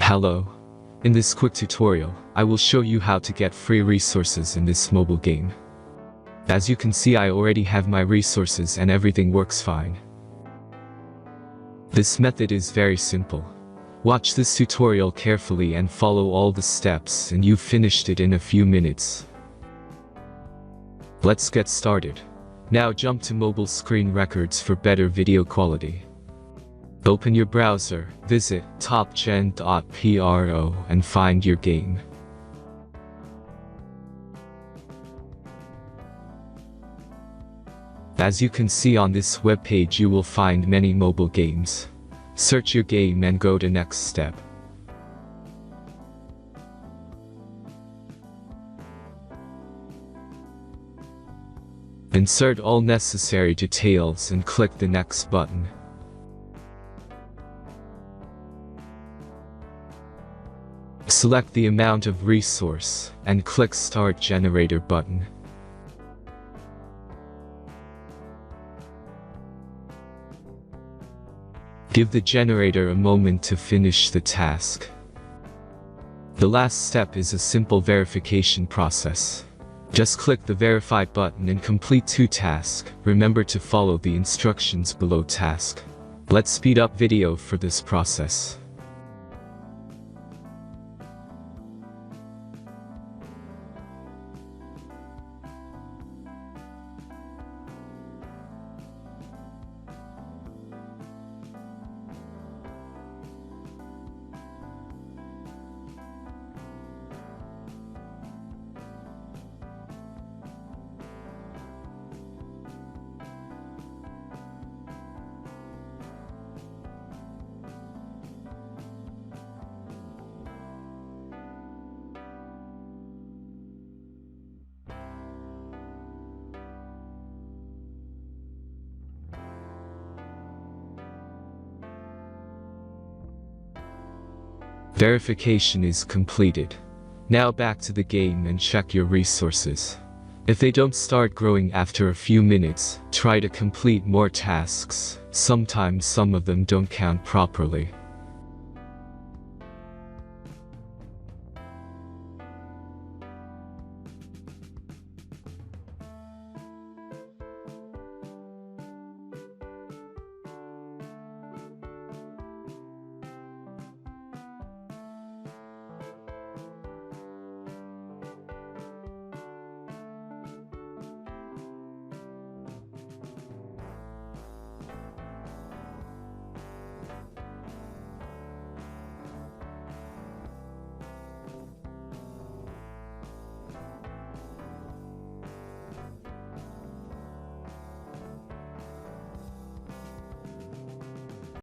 Hello. In this quick tutorial, I will show you how to get free resources in this mobile game. As you can see, I already have my resources and everything works fine. This method is very simple. Watch this tutorial carefully and follow all the steps and you've finished it in a few minutes. Let's get started. Now jump to mobile screen records for better video quality. Open your browser, visit topgen.pro and find your game. As you can see on this webpage, you will find many mobile games. Search your game and go to next step. Insert all necessary details and click the next button. Select the amount of resource and click Start Generator button. Give the generator a moment to finish the task. The last step is a simple verification process. Just click the Verify button and complete 2 tasks. Remember to follow the instructions below task. Let's speed up video for this process. Verification is completed. Now back to the game and check your resources. If they don't start growing after a few minutes, try to complete more tasks. Sometimes some of them don't count properly.